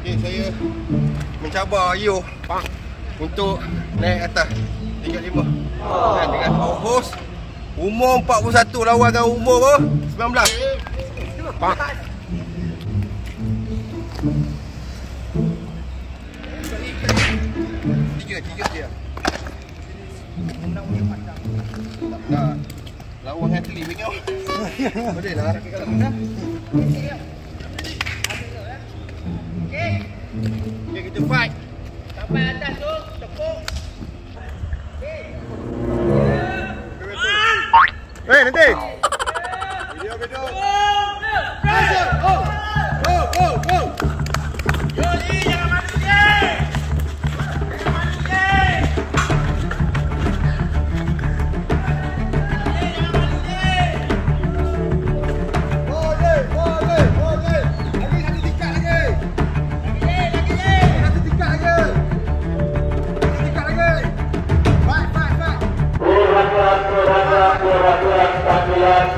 Okay, saya mencabar Yo untuk naik atas 35 dan dengan power hose. Umur 41 lawan dengan umur 19. Tiga je. Nah, lawan dengan teli bengau. Boleh lah. Okay, kita fight. Sampai atas tu, tepuk. Nanti. Video. Oh. Joli, jangan maju je.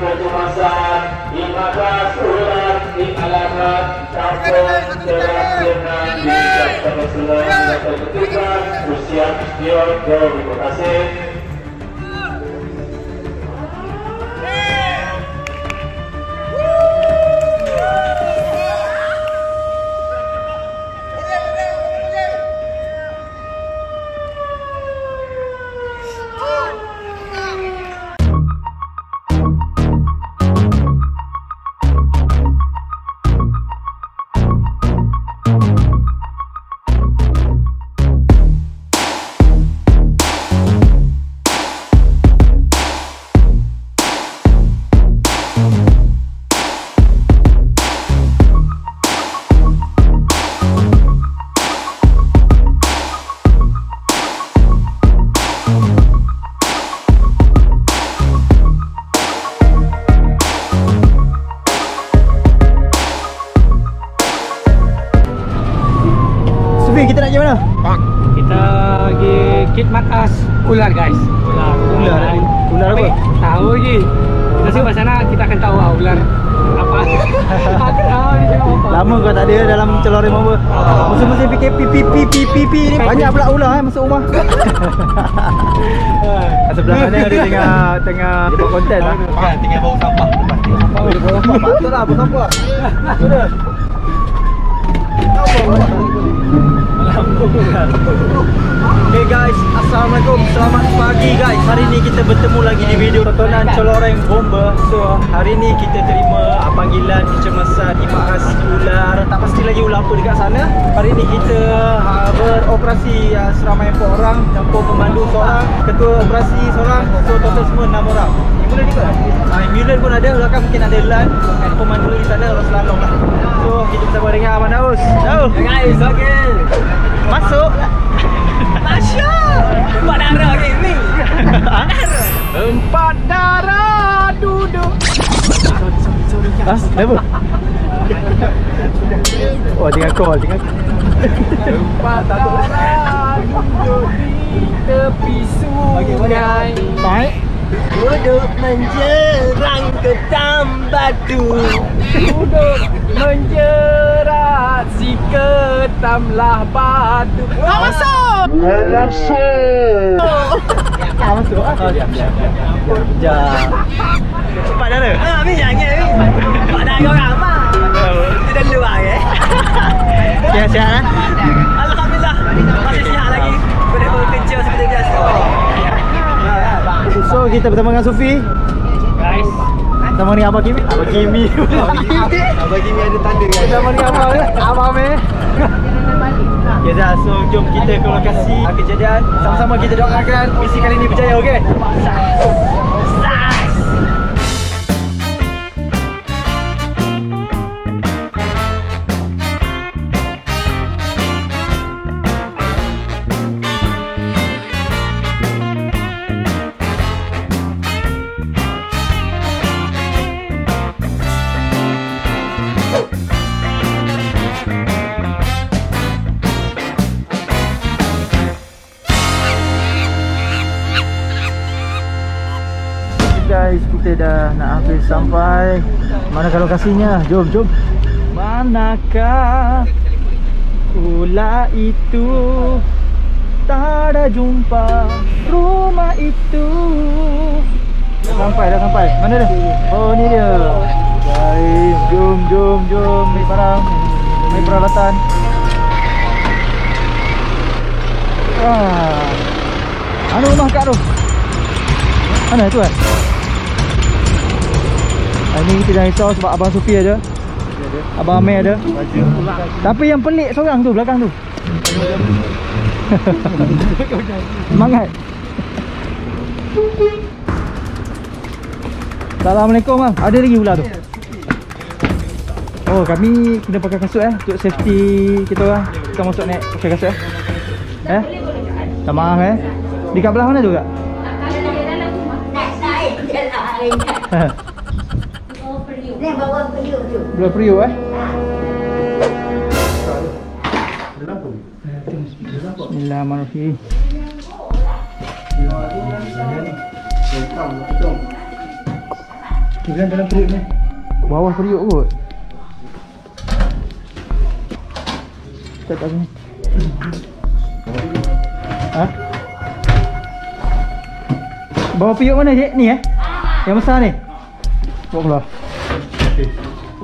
Kecemasan di mata surat di alamat kampung terang di Jakarta Selatan keputusan usia Pion. Terima kasih. Kita nak pergi mana? Kita pergi khidmat as ular guys. Ular apa? Tahu lagi. Kita sampai sana kita akan tahu ular apa. Aku tahu ni apa. Lama kau tak ada dalam Celorim apa. Musim-musim PKP ni banyak pula ular masuk rumah. Sebelah sana dia tengah buat konten lah. Tinggal bau sampah. Betul lah, bau sampah. Sudah. Hey guys, assalamualaikum, selamat pagi guys. Hari ni kita bertemu lagi di video tontonan Coloreng Bomber. So hari ni kita terima panggilan kecemasan imas ular. Tak pasti lagi ular apa dekat sana. Hari ni kita beroperasi seramai 4 orang, campur pemandu seorang, ketua operasi seorang. So total semua 6 orang. Mula ni kan? Ambulans pun ada, belakang mungkin ada LAN. Pemandu di sana harus slalom lah. So kita bersama dengan Abang Daus. Daus Guys, okey. masuk. Masya. Empat darah ke ni? Empat darah duduk. Kenapa? Oh, tengah call. Empat darah duduk di tepi sungai. Baik. Duduk menjerang ketam batu. Duduk menjerat si ketamlah batu. Masuk! Masuk. Sekejap. Cepat dah le? Ni jangan ni. Tak ada orang apa. Tidak luar ke? Sihat-sihat lah. Alhamdulillah. Masih sihat lagi. Boleh bekerja seperti biasa. So kita bersama dengan Sufi. Guys, Sama ni Abang Kimi. Abang Kimi ada tanda kan. Sama ni Abang Amir. Okay dah, so jom kita ke lokasi kejadian. Sama-sama kita doakan misi kali ni berjaya, okey? Guys, kita dah nak hampir sampai. Manakah lokasinya? Jom. Manakah ular itu tak ada jumpa rumah itu. Dah sampai. Mana dia? Oh ni dia. Guys, jom naik barang. Naik peralatan. Anu rumah kat tu. Mana tu kan? Ini kita jangan risau sebab Abang Sufi ada. Abang Amir ada. Tapi yang pelik seorang tu belakang tu. Semangat. Assalamualaikum bang. Ada lagi ular tu? Oh, kami kena pakai kasut untuk safety kita orang. Kita masuk naik pakai kasut Tak maaf Di kat belah mana tu kak? Ni bawa periuk tu. Belah periuk Bismillahirrahmanirrahim. Dia dalam periuk ni. Bawah periuk kot. Tak tahu ni. Bawah periuk mana je? Ni Yang besar ni. Bawa keluar.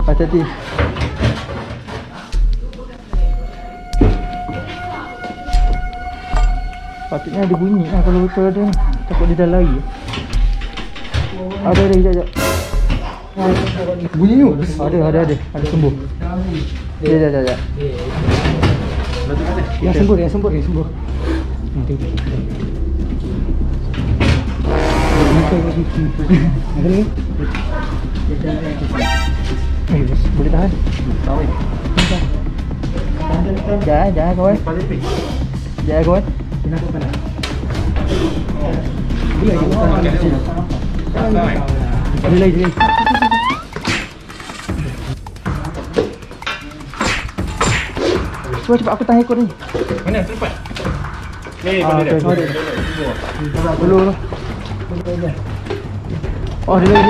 Hati-hati. Patutnya ada bunyi lah kalau betul ada ni. Takut dia dah lari. Ada sekejap. Bunyi tu? Ada sembuh. Sekejap. Yang sembuh. Nanti. Ada lagi? Boleh tahan? Jangan kawan. Jangan kawan. Kenapa panas? Delay. Cepat aku tahan ekor ni. Mana tempat? Ni Dulu. Oh, delay.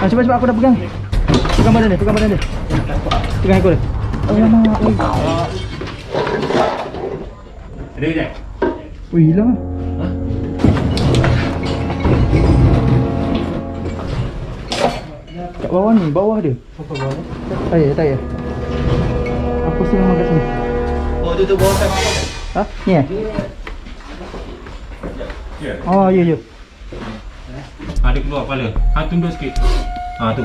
Cepat aku dah pegang. Pegang badan dia. Pegang ekor dia. Oh lama. Ada ke? Ui, hilang lah. Kat bawah ni, bawah dia. Tak ya. Aku sini memang kat sini. Oh, tu bawah sana. Ni Oh, ya. Ada keluar kepala. Tunduk sikit. Tu.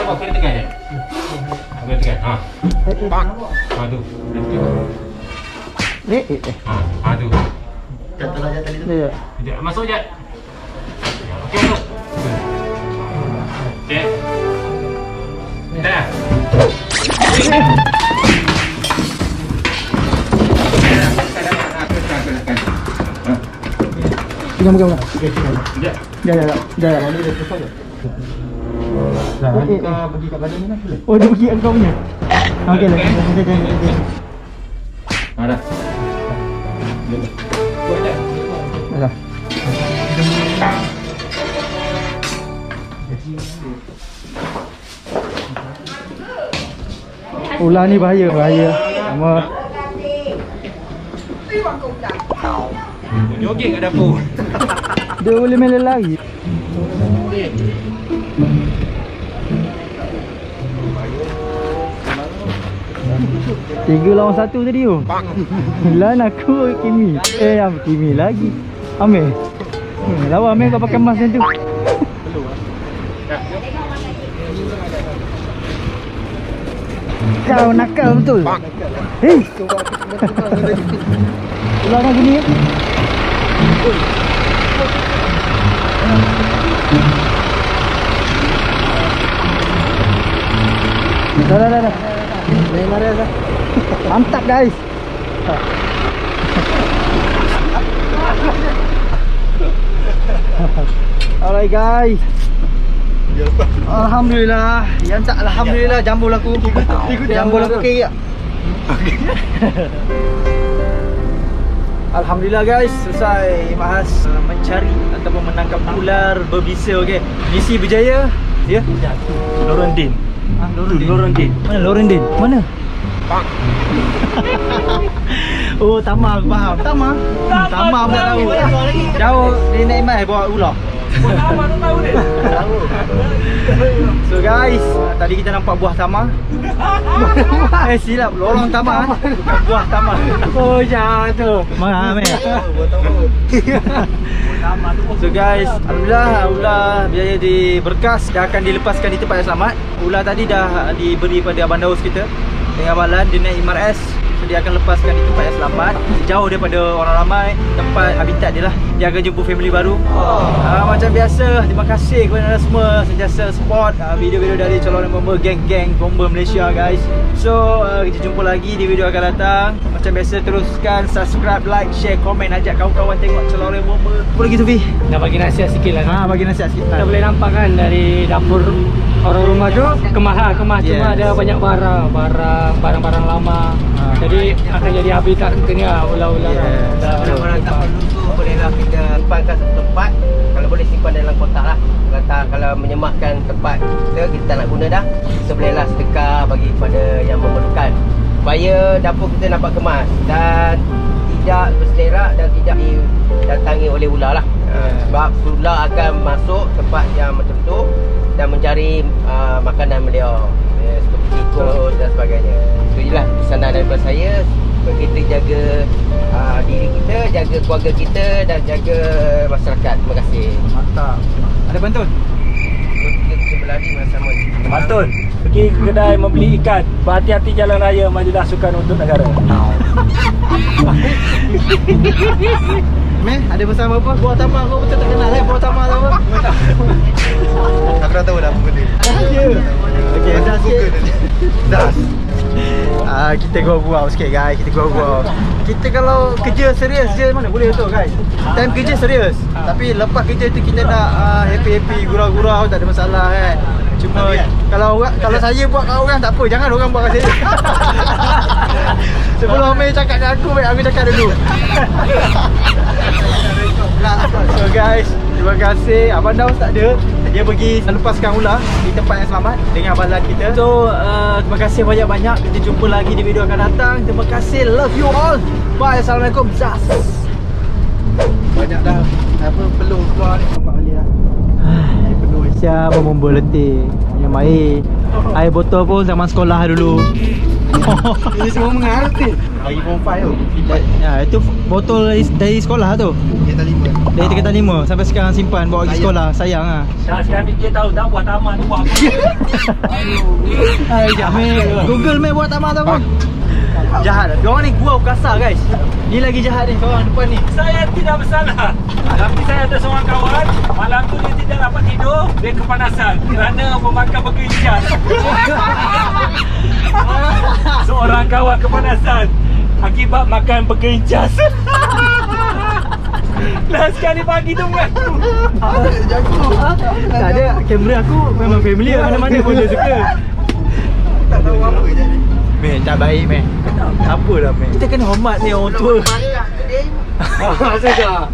Apa kena tekan je? Kena tekan. Tu. Tu. Jatuh lah tadi tu. Ya. Sekejap, masuk je. Okey, masuk. Okey. Dah. Pegang. Sekejap. Dah. Mana dia tu saja. Kau pergi kat badan ni lah. Oh, dia pergi kat kau punya. Okey lah. Dah. Dah. Ular ni bahaya. Sama. Joget kat dapur. Dia boleh main lari. Tiga lawan satu tadi tu. Lan aku Kimi. Kimi lagi. Amir. Lawan Amir kau pakai mask macam tu. Kau nakal betul. Hei. Ular nak gini. Dah. Mari dah. Mantap guys. Alright guys. Alhamdulillah. Yang tak alhamdulillah jambul aku. Jambul aku kiri. Alhamdulillah guys, selesai bahas mencari ataupun menangkap ular berbisa. Okey. Misi berjaya. Ya. Nurudin. Lorendin. Mana Lorendin? Mana? Oh, Tama aku faham. Tama aku tak tahu. Jauh dia naik mai bawa ular. Tama tu tahu dia. Tahu. So guys, tadi kita nampak buah Tama. Silap, lorong Tama. Bukan buah Tama. Oh, jangan tu. Mana meh? So guys, alhamdulillah ular berjaya diberkas dan akan dilepaskan di tempat yang selamat. Ular tadi dah diberi pada Abang Daus kita dengan balan, dia naik MRS. So dia akan lepaskan di tempat yang selamat, jauh daripada orang ramai, tempat habitat dia lah. Dia akan jumpa family baru. Macam biasa, terima kasih kepada anda semua sentiasa support video-video dari Coloran Bomber, geng-geng Bomber Malaysia guys. So kita jumpa lagi di video akan datang. Macam biasa, teruskan subscribe, like, share, komen, ajak kawan-kawan tengok Coloran Bomber. Apa lagi Sufi? Nak bagi nasihat sikit lah. Bagi nasihat sikit. Kita boleh nampak kan dari dapur orang rumah tu kemas cuma ada banyak barang-barang lama. Jadi akan jadi habitat mungkin ya ular-ular. Kalau tak perlu tu bolehlah kita simpankan satu tempat. Kalau boleh simpan dalam kotak lah. Kalau menyemakkan tempat kita nak guna dah, kita bolehlah sedekah bagi kepada yang memerlukan, supaya dapur kita nampak kemas dan tidak berselerak dan tidak didatangi oleh ular lah. Sebab ular akan masuk tempat yang macam tu dan mencari makanan beliau, seperti tikus dan sebagainya. Itu je lah pesanan daripada saya. Kita jaga diri kita, jaga keluarga kita dan jaga masyarakat. Terima kasih. Mantap. Ada pantun? Kita berlari bersama. Pantun. Pergi ke kedai membeli ikan, berhati-hati jalan raya, majulah sukan untuk negara. Meh, ada pesan apa? Buah Tama aku betul tak kenal buah Tama tu apa? Aku dah tahu dah apa dia. Ya. Okey, dah sikit. Dah. Kita gurau sikit guys, kita kalau kerja serius je mana boleh tu guys. Time kerja serius, tapi lepas kerja tu kita nak happy-happy, gurau-gurau, tak ada masalah kan. Cuma kalau saya buat kat orang tak apa, jangan orang buat kat saya. Sebelum Amir cakap dengan aku cakap dulu. So guys, terima kasih. Abang Daus tak ada, dia pergi lepaskan ular di tempat yang selamat dengan balan kita. So terima kasih banyak-banyak. Kita jumpa lagi di video akan datang. Terima kasih, love you all. Bye, assalamualaikum. Zas. Banyak dah pelung keluar ni, nampak balik dah. Air penuh. Siapa bomba letih yang baik. Air botol pun zaman sekolah dulu. Ini semua mengarut ni. Bagi form 5 tu. Ya, itu botol dari sekolah tu. Kita 5. Dari tingkatan 5 sampai sekarang simpan bawa pergi sekolah. Sayang ah. Sekarang dia tahu tak buat taman tu buat apa. Google map buat taman tu apa? Jahat. Diorang ni gurau kasar guys. Ni lagi jahat ni kawan depan ni. Saya tidak bersalah. Tapi saya ada seorang kawan, malam tu dia tidak dapat tidur, dia kepanasan kerana memakan burger ikan. Seorang kawan kepanasan akibat makan burger incas. Nah sekali pagi tu mengaku. Tak ada, kamera aku memang familiar, mana-mana pun dia suka. Tak tahu apa je ni. Meh, tak baik meh. Apa dah meh. Kita kena hormat ni orang tua. Sudah.